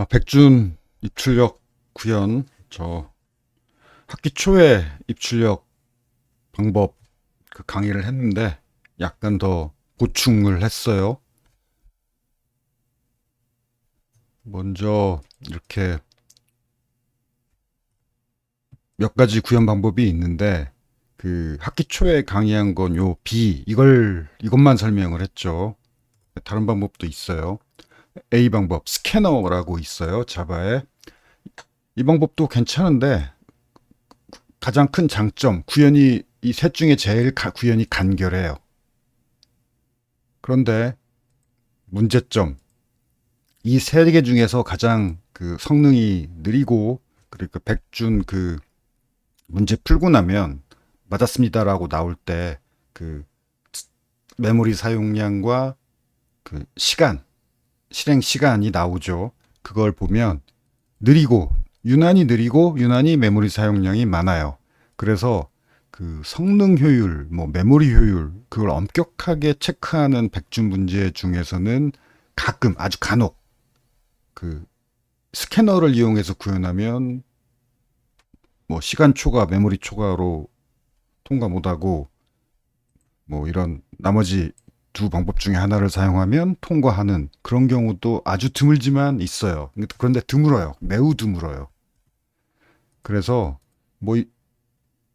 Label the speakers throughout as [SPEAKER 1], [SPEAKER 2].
[SPEAKER 1] 백준 입출력 구현, 학기 초에 입출력 방법 그 강의를 했는데 약간 더 보충을 했어요. 먼저 이렇게 몇 가지 구현 방법이 있는데 그 학기 초에 강의한 건 요 B 이것만 설명을 했죠. 다른 방법도 있어요. A 방법 스캐너라고 있어요. 자바에. 이 방법도 괜찮은데 가장 큰 장점 구현이 이 셋 중에 제일 구현이 간결해요. 그런데 문제점 이 세 개 중에서 가장 그 성능이 느리고 그리고 백준 그 문제 풀고 나면 맞았습니다라고 나올 때 그 메모리 사용량과 그 시간 실행 시간이 나오죠. 그걸 보면 느리고 유난히 메모리 사용량이 많아요. 그래서 그 성능 효율, 뭐 메모리 효율 그걸 엄격하게 체크하는 백준 문제 중에서는 가끔 아주 간혹 그 스캐너를 이용해서 구현하면 뭐 시간 초과, 메모리 초과로 통과 못하고 뭐 이런 나머지 두 방법 중에 하나를 사용하면 통과하는 그런 경우도 아주 드물지만 있어요. 그런데 드물어요. 매우 드물어요. 그래서 뭐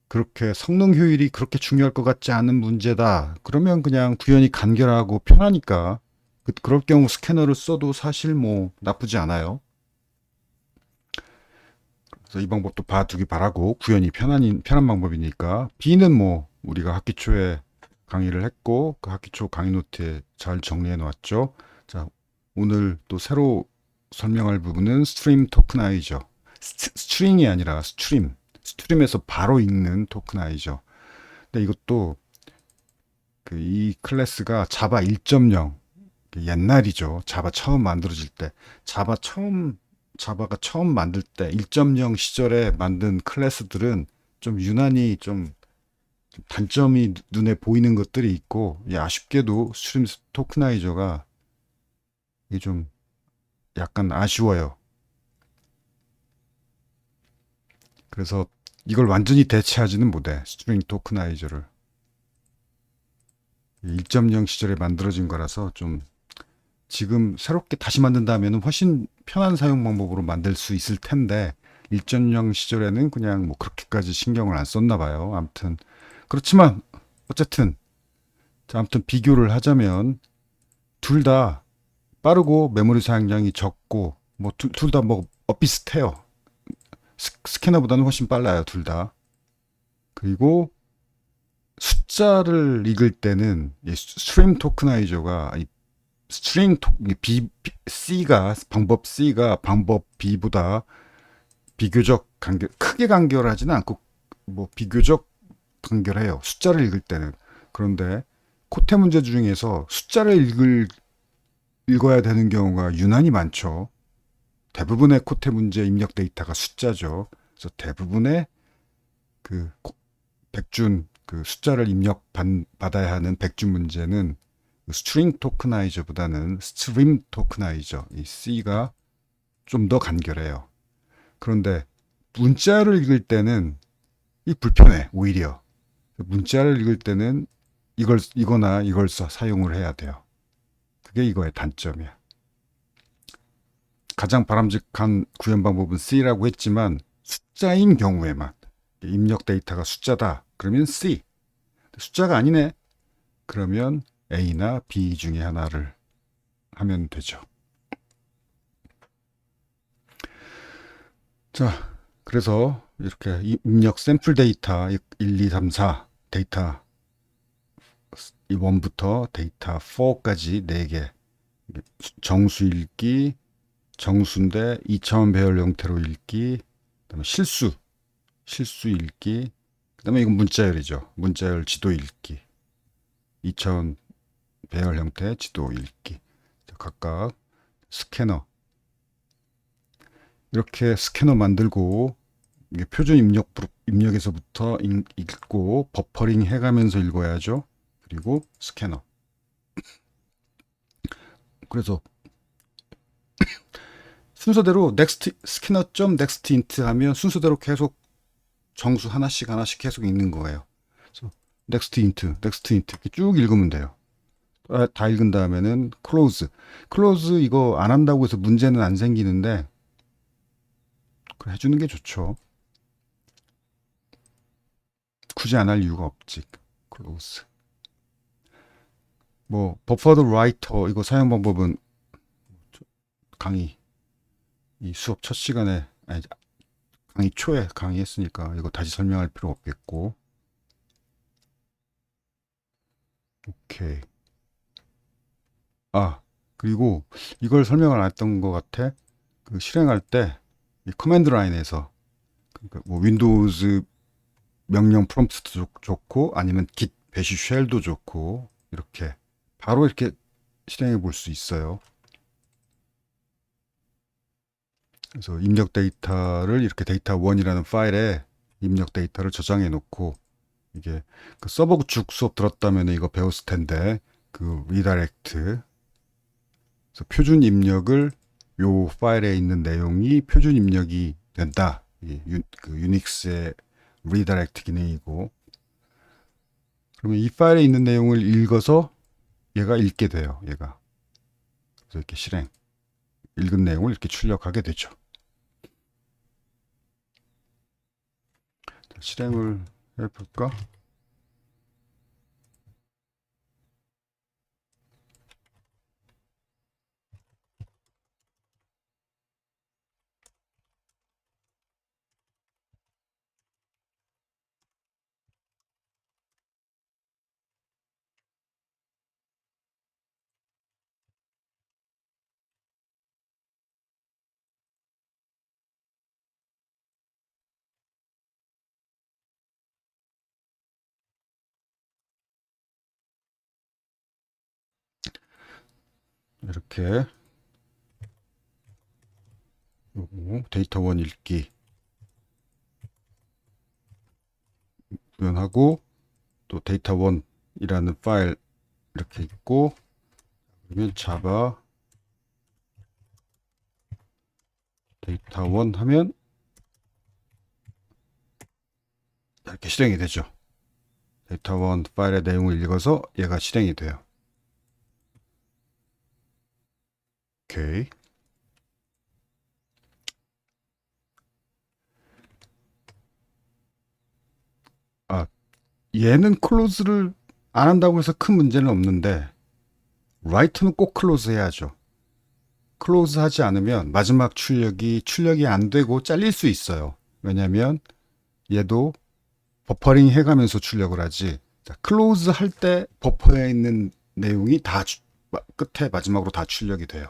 [SPEAKER 1] 그렇게 성능 효율이 그렇게 중요할 것 같지 않은 문제다. 그러면 그냥 구현이 간결하고 편하니까 그럴 경우 스캐너를 써도 사실 뭐 나쁘지 않아요. 그래서 이 방법도 봐두기 바라고 구현이 편한 방법이니까 B는 뭐 우리가 학기 초에 강의를 했고 그 학기 초 강의 노트에 잘 정리해 놓았죠. 자, 오늘 또 새로 설명할 부분은 스트림 토크나이저. 스트링이 아니라 스트림에서 바로 읽는 토크나이저. 근데 이것도 그 이 클래스가 자바 1.0 옛날이죠. 자바 처음 만들어질 때 자바가 처음 만들 때 1.0 시절에 만든 클래스들은 좀 유난히 좀 단점이 눈에 보이는 것들이 있고 아쉽게도 스트림 토크나이저가 이게 좀 약간 아쉬워요. 그래서 이걸 완전히 대체하지는 못해. 스트링 토크나이저를 1.0 시절에 만들어진 거라서 좀 지금 새롭게 다시 만든다면 훨씬 편한 사용 방법으로 만들 수 있을 텐데 1.0 시절에는 그냥 뭐 그렇게까지 신경을 안 썼나 봐요. 아무튼 그렇지만 어쨌든 아무튼 비교를 하자면 둘 다 빠르고 메모리 사용량이 적고 뭐 둘 다 뭐 비슷해요. 스캐너보다는 훨씬 빨라요. 둘 다. 그리고 숫자를 읽을 때는 스트림 토크나이저가 스트링 C가 방법 B보다 비교적 크게 간결하지는 않고 뭐 비교적 간결해요. 숫자를 읽을 때는. 그런데 코테 문제 중에서 읽어야 되는 경우가 유난히 많죠. 대부분의 코테 문제 입력 데이터가 숫자죠. 그래서 대부분의 그 백준 그 숫자를 받아야 하는 백준 문제는 스트링 토크나이저보다는 스트림 토크나이저 이 C가 좀 더 간결해요. 그런데 문자를 읽을 때는 이 불편해 오히려. 문자를 읽을 때는 이걸 사용을 해야 돼요. 그게 이거의 단점이야. 가장 바람직한 구현 방법은 C라고 했지만 숫자인 경우에만 입력 데이터가 숫자다. 그러면 C. 숫자가 아니네. 그러면 A나 B 중에 하나를 하면 되죠. 자, 그래서 이렇게 입력 샘플 데이터 1, 2, 3, 4 데이터 1부터 데이터 4까지 4개 정수 읽기, 정수인데 2차원 배열 형태로 읽기, 그다음에 실수 읽기, 그다음에 이건 문자열이죠. 문자열 지도 읽기, 2차원 배열 형태 지도 읽기. 각각 스캐너 이렇게 스캐너 만들고 표준 입력에서부터 읽고 버퍼링 해가면서 읽어야죠. 그리고 스캐너. 그래서 순서대로 next scanner.nextInt 하면 순서대로 계속 정수 하나씩 하나씩 계속 읽는 거예요. 그래서 nextInt 이렇게 쭉 읽으면 돼요. 다 읽은 다음에는 close 이거 안 한다고 해서 문제는 안 생기는데 해주는 게 좋죠. 굳이 안 할 이유가 없지. close. 뭐 buffered writer 이거 사용 방법은 강의 이 수업 첫 시간에 아니, 강의 초에 강의했으니까 이거 다시 설명할 필요 없겠고. 오케이. 그리고 이걸 설명을 안 했던 것 같아. 그 실행할 때 이 커맨드 라인에서 그러니까 뭐 윈도우즈 명령 프롬프트도 좋고 아니면 git 배시 쉘도 좋고 이렇게 바로 이렇게 실행해 볼 수 있어요. 그래서 입력 데이터를 이렇게 데이터1이라는 파일에 입력 데이터를 저장해 놓고 이게 그 서버 구축 수업 들었다면 이거 배웠을 텐데 그 리다렉트 그래서 표준 입력을 요 파일에 있는 내용이 표준 입력이 된다. 그 유닉스의 리다렉트 기능이고 그러면 이 파일에 있는 내용을 읽어서 얘가 읽게 돼요. 얘가 그래서 이렇게 읽은 내용을 이렇게 출력하게 되죠. 실행을 해볼까? 이렇게 데이터1 읽기 구현하고 또 데이터1이라는 파일 이렇게 있고 그러면 자바 데이터1 하면 이렇게 실행이 되죠. 데이터1 파일의 내용을 읽어서 얘가 실행이 돼요. 오케이. 얘는 클로즈를 안 한다고 해서 큰 문제는 없는데 라이터는 꼭 클로즈 해야죠. 클로즈 하지 않으면 마지막 출력이 안 되고 잘릴 수 있어요. 왜냐면 얘도 버퍼링 해가면서 출력을 하지. 자, 클로즈 할 때 버퍼에 있는 내용이 다 끝에 마지막으로 다 출력이 돼요.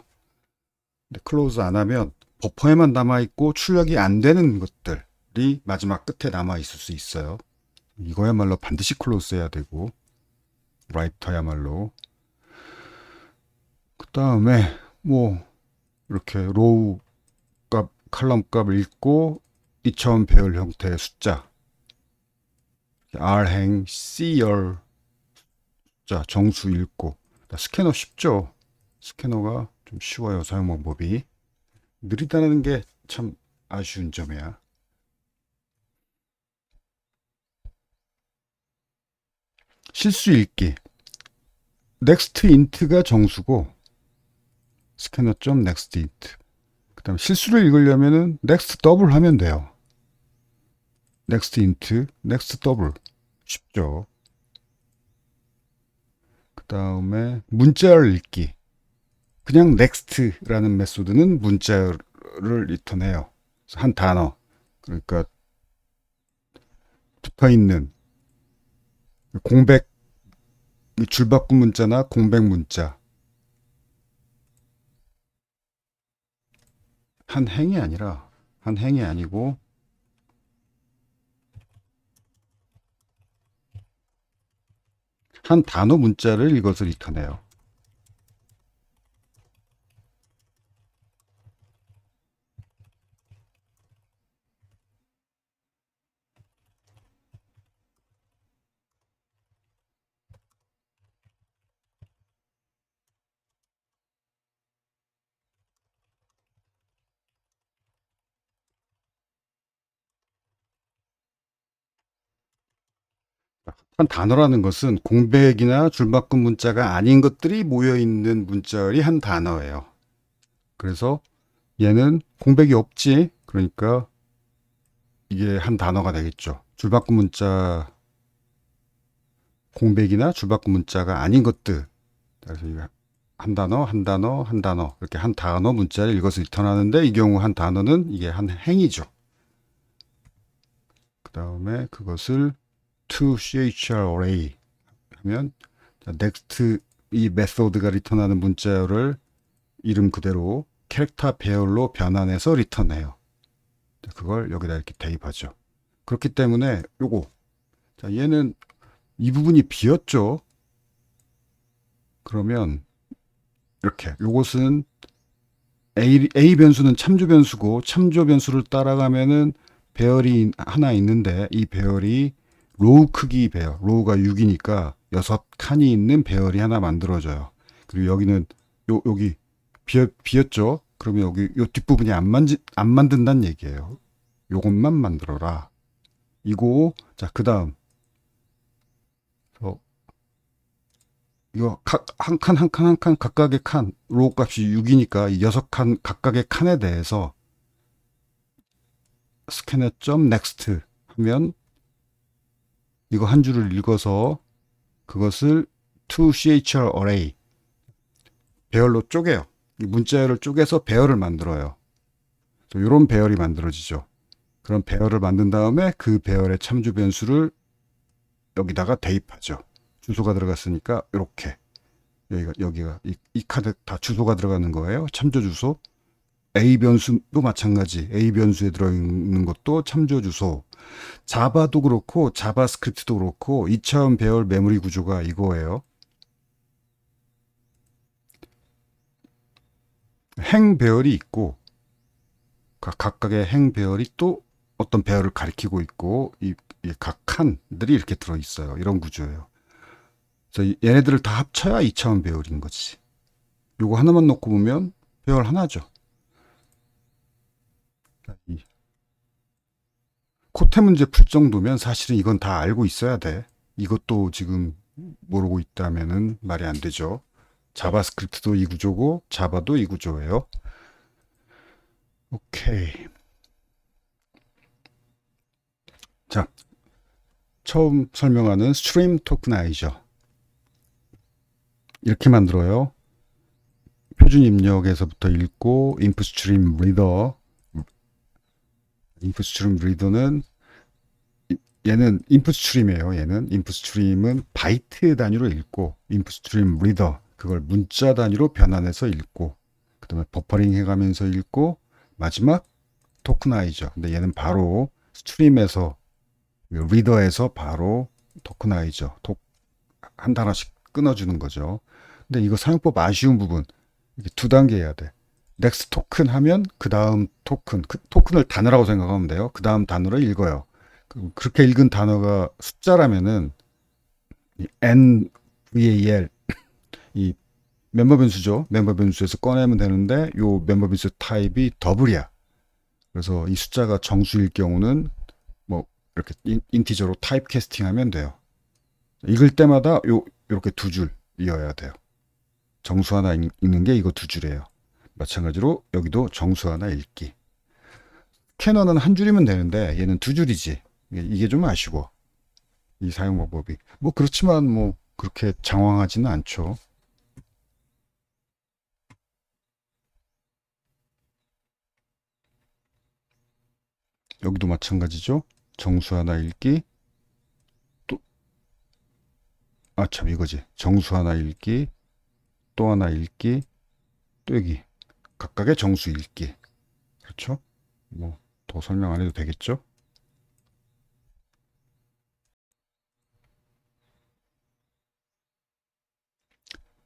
[SPEAKER 1] 근데 클로즈 안 하면 버퍼에만 남아있고 출력이 안 되는 것들이 마지막 끝에 남아있을 수 있어요. 이거야말로 반드시 클로즈 해야 되고 라이터야말로 그 다음에 뭐 이렇게 로우 값 칼럼 값을 읽고 2차원 배열 형태의 숫자 R행 C열 숫자 정수 읽고 스캐너 쉽죠. 스캐너가 좀 쉬워요. 사용 방법이 느리다는 게 참 아쉬운 점이야. 실수 읽기 next int가 정수고 scanner.next int 그 다음에 실수를 읽으려면은 next double 하면 돼요. next int, next double 쉽죠. 그 다음에 문자를 읽기 그냥 next라는 메소드는 문자를 리턴해요. 한 단어 그러니까 붙어 있는 공백 줄바꿈 문자나 공백 문자 한 행이 아니고 한 단어 문자를 읽어서 리턴해요. 한 단어라는 것은 공백이나 줄바꿈 문자가 아닌 것들이 모여있는 문자열이 한 단어예요. 그래서 얘는 공백이 없지. 그러니까 이게 한 단어가 되겠죠. 줄바꿈 문자, 공백이나 줄바꿈 문자가 아닌 것들. 그래서 이거 한 단어, 한 단어, 한 단어. 이렇게 한 단어 문자를 읽어서 리턴하는데 이 경우 한 단어는 이게 한 행이죠. 그 다음에 그것을 to chr array 하면 next 이 메소드가 리턴하는 문자열을 이름 그대로 캐릭터 배열로 변환해서 리턴해요. 그걸 여기다 이렇게 대입하죠. 그렇기 때문에 요거 자 얘는 이 부분이 비었죠. 그러면 이렇게 요것은 A 변수는 참조 변수고 참조 변수를 따라가면은 배열이 하나 있는데 이 배열이 로우 크기 배열, 로우가 6이니까 6칸이 있는 배열이 하나 만들어져요. 그리고 여기는 여기 비었죠. 그러면 여기 요 뒷부분이 안 만든다는 얘기예요. 요것만 만들어라. 이거 자 그다음 이거 한 칸 한 칸 한 칸 각각의 칸 로우 값이 6이니까 이 6칸 각각의 칸에 대해서 scanner.next 하면 이거 한 줄을 읽어서 그것을 to chr array 배열로 쪼개요. 문자열을 쪼개서 배열을 만들어요. 이런 배열이 만들어지죠. 그런 배열을 만든 다음에 그 배열의 참조 변수를 여기다가 대입하죠. 주소가 들어갔으니까 이렇게 여기가 이 칸에 다 주소가 들어가는 거예요. 참조 주소. A 변수도 마찬가지. A 변수에 들어있는 것도 참조 주소. 자바도 그렇고 자바스크립트도 그렇고 2차원 배열 메모리 구조가 이거예요. 행 배열이 있고 각각의 행 배열이 또 어떤 배열을 가리키고 있고 이 각 칸들이 이렇게 들어있어요. 이런 구조예요. 그래서 얘네들을 다 합쳐야 2차원 배열인 거지. 요거 하나만 놓고 보면 배열 하나죠. 이 코테 문제 풀 정도면 사실은 이건 다 알고 있어야 돼. 이것도 지금 모르고 있다면은 말이 안 되죠. 자바스크립트도 이 구조고 자바도 이 구조예요. 오케이. 자, 처음 설명하는 스트림 토크나이저. 이렇게 만들어요. 표준 입력에서부터 읽고 인풋 스트림 리더. 인풋 스트림 리더는 얘는 인풋 스트림이에요. 얘는 인풋 스트림은 바이트 단위로 읽고 인풋 스트림 리더 그걸 문자 단위로 변환해서 읽고 그다음에 버퍼링 해가면서 읽고 마지막 토크나이저. 근데 얘는 바로 스트림에서 리더에서 바로 토크나이저 한 단어씩 끊어주는 거죠. 근데 이거 사용법 아쉬운 부분 이게 두 단계 해야 돼. 넥스트 토큰 하면 그 다음 토큰 그 토큰을 단어라고 생각하면 돼요. 그 다음 단어를 읽어요. 그렇게 읽은 단어가 숫자라면은 NVAL 이 멤버 변수죠. 멤버 변수에서 꺼내면 되는데 요 멤버 변수 타입이 더블이야. 그래서 이 숫자가 정수일 경우는 뭐 이렇게 인티저로 타입 캐스팅하면 돼요. 읽을 때마다 요렇게 두 줄 이어야 돼요. 정수 하나 읽는 게 이거 두 줄이에요. 마찬가지로 여기도 정수 하나 읽기. 스캐너는 한 줄이면 되는데 얘는 두 줄이지. 이게 좀 아쉬워. 이 사용 방법이. 뭐 그렇지만 뭐 그렇게 장황하지는 않죠. 여기도 마찬가지죠. 정수 하나 읽기. 또, 참 이거지. 정수 하나 읽기. 또 하나 읽기. 또 여기 각각의 정수 읽기. 그렇죠? 뭐 더 설명 안 해도 되겠죠?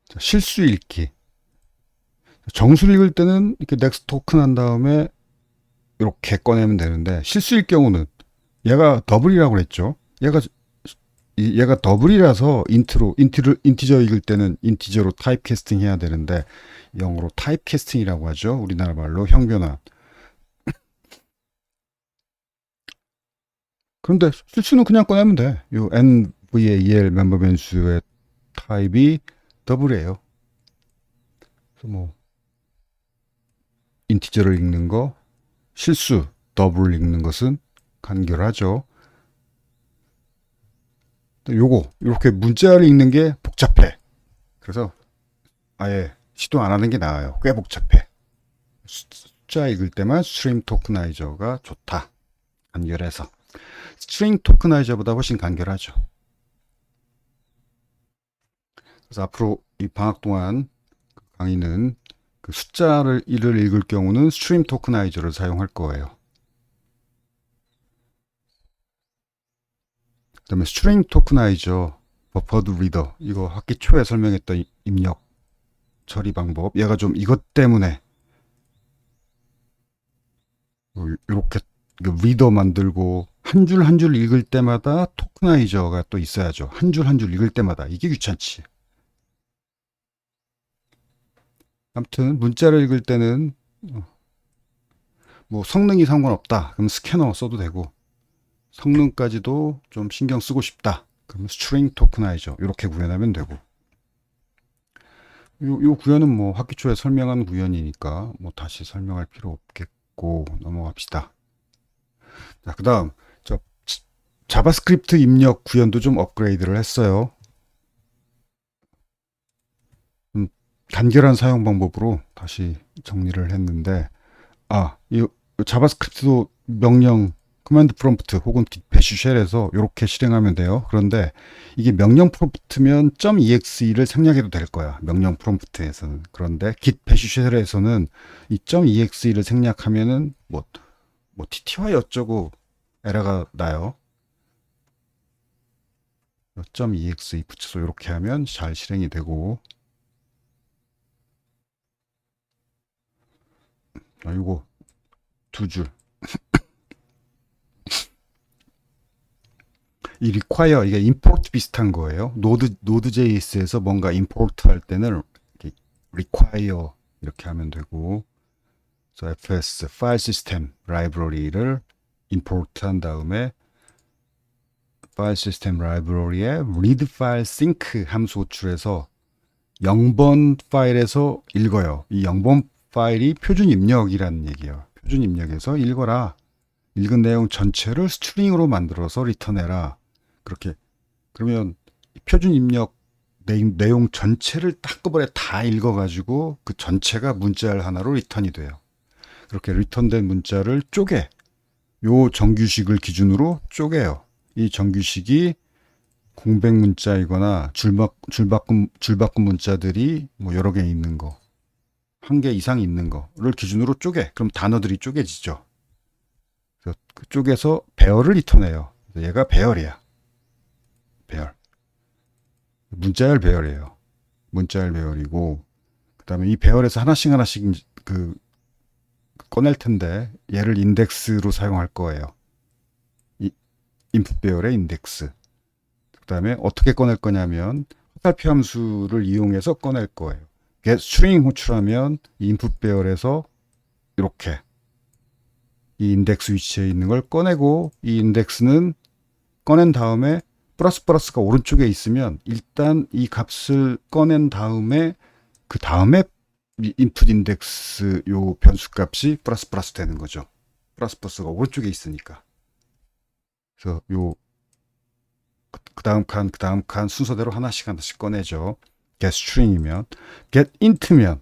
[SPEAKER 1] 자, 실수 읽기. 정수를 읽을 때는 이렇게 넥스트 토큰 한 다음에 이렇게 꺼내면 되는데 실수일 경우는 얘가 더블이라고 그랬죠. 얘가 더블이라서 인티저 읽을 때는 인티저로 타입 캐스팅 해야 되는데 영어로 타입 캐스팅이라고 하죠. 우리나라 말로 형변환. 그런데 실수는 그냥 꺼내면 돼. 요 VAL 멤버 변수의 타입이 더블이에요. 그래서 뭐 인티저를 읽는 거, 실수 더블 읽는 것은 간결하죠. 요거 이렇게 문자를 읽는 게 복잡해. 그래서 아예 시도 안 하는 게 나아요. 꽤 복잡해. 숫자 읽을 때만 스트림 토크나이저가 좋다. 간결해서. 스트링 토크나이저보다 훨씬 간결하죠. 그래서 앞으로 이 방학 동안 강의는 그 숫자를 읽을 경우는 스트림 토크나이저를 사용할 거예요. 그다음에 스트링 토크나이저, 버퍼드 리더, 이거 학기 초에 설명했던 입력 처리 방법. 얘가 좀 이것 때문에 이렇게 리더 만들고 한 줄 한 줄 읽을 때마다 토크나이저가 또 있어야죠. 한 줄 한 줄 읽을 때마다. 이게 귀찮지. 아무튼 문자를 읽을 때는 뭐 성능이 상관없다. 그럼 스캐너 써도 되고, 성능까지도 좀 신경 쓰고 싶다. 그럼 스트링 토크나이저 이렇게 구현하면 되고, 요 구현은 뭐 학기 초에 설명한 구현이니까 뭐 다시 설명할 필요 없겠고 넘어갑시다. 자, 그다음 저 자바스크립트 입력 구현도 좀 업그레이드를 했어요. 간결한 사용 방법으로 다시 정리를 했는데, 이 자바스크립트도 명령 커맨드 프롬프트 혹은 git bash shell에서 이렇게 실행하면 돼요. 그런데 이게 명령 프롬프트면 .exe를 생략해도 될 거야. 명령 프롬프트에서는. 그런데 git bash shell에서는 이 .exe를 생략하면은 뭐 tty 어쩌고 에러가 나요. .exe 붙여서 이렇게 하면 잘 실행이 되고, 이거 두 줄. 이 require, 이게 import 비슷한 거예요. 노드.js에서 뭔가 import 할 때는 이렇게 require 이렇게 하면 되고, 그래서 fs file system library를 import 한 다음에 file system library에 read file sync 함수 호출해서 0번 파일에서 읽어요. 이 0번 파일이 표준 입력이라는 얘기예요. 표준 입력에서 읽어라. 읽은 내용 전체를 스트링으로 만들어서 리턴해라. 그렇게. 그러면 표준 입력 내용 전체를 한꺼번에 다 읽어가지고 그 전체가 문자열 하나로 리턴이 돼요. 그렇게 리턴된 문자를 쪼개. 요 정규식을 기준으로 쪼개요. 이 정규식이 공백 문자이거나 줄바꿈 문자들이 뭐 여러 개 있는 거, 한 개 이상 있는 거를 기준으로 쪼개. 그럼 단어들이 쪼개지죠. 그래서 그쪽에서 배열을 리턴해요. 얘가 배열이야. 배열. 문자열 배열이에요. 문자열 배열이고, 그 다음에 이 배열에서 하나씩 꺼낼 텐데, 얘를 인덱스로 사용할 거예요. 이 인풋 배열의 인덱스. 그 다음에 어떻게 꺼낼 거냐면, 화살표 함수를 이용해서 꺼낼 거예요. get string 호출하면 이 인풋 배열에서 이렇게 이 인덱스 위치에 있는 걸 꺼내고, 이 인덱스는 꺼낸 다음에 플러스가 오른쪽에 있으면 일단 이 값을 꺼낸 다음에 그 다음에 인풋 인덱스 요 변수 값이 플러스 되는 거죠. 플러스가 오른쪽에 있으니까. 그래서 요 그 다음 칸 순서대로 하나씩 꺼내죠. get string이면, get int면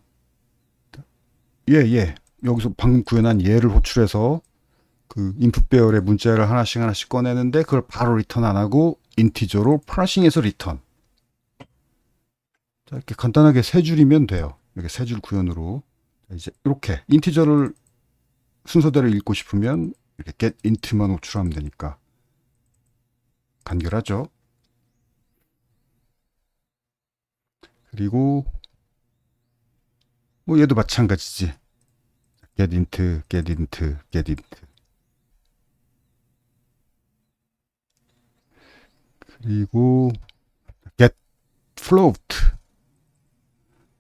[SPEAKER 1] 여기서 방금 구현한 얘를 호출해서 그 인풋 배열의 문자를 하나씩 꺼내는데 그걸 바로 리턴 안 하고 인티저로 파싱해서 리턴. 자, 이렇게 간단하게 세 줄이면 돼요. 이렇게 세 줄 구현으로. 이제 이렇게 인티저를 순서대로 읽고 싶으면 이렇게 get int만 호출하면 되니까 간결하죠. 그리고 뭐 얘도 마찬가지지. get int. 그리고 get float.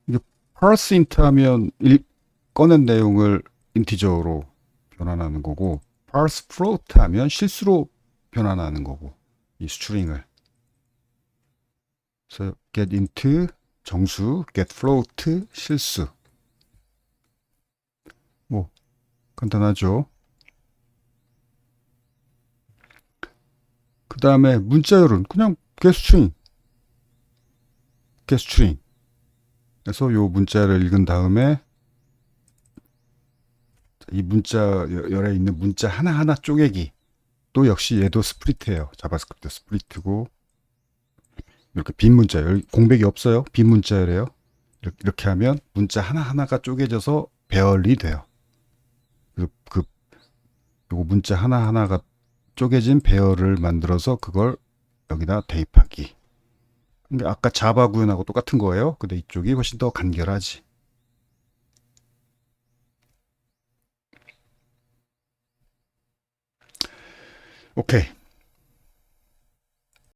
[SPEAKER 1] 이게 parse int 하면 꺼낸 내용을 인티저로 변환하는 거고, parse float 하면 실수로 변환하는 거고, 이 스트링을. 그래서 get into 정수, get float 실수. 뭐 간단하죠. 그 다음에 문자열은 그냥 getString, getString. 그래서 요 문자를 읽은 다음에 이 문자열에 있는 문자 하나하나 쪼개기. 또 역시 얘도 스프리트예요. 자바스크립트 스프리트고 이렇게 빈 문자열, 공백이 없어요. 빈 문자열이에요. 이렇게 하면 문자 하나하나가 쪼개져서 배열이 돼요. 그 요거 문자 하나하나가 쪼개진 배열을 만들어서 그걸 여기다 대입하기. 그러니까 아까 자바 구현하고 똑같은 거예요. 근데 이쪽이 훨씬 더 간결하지. 오케이.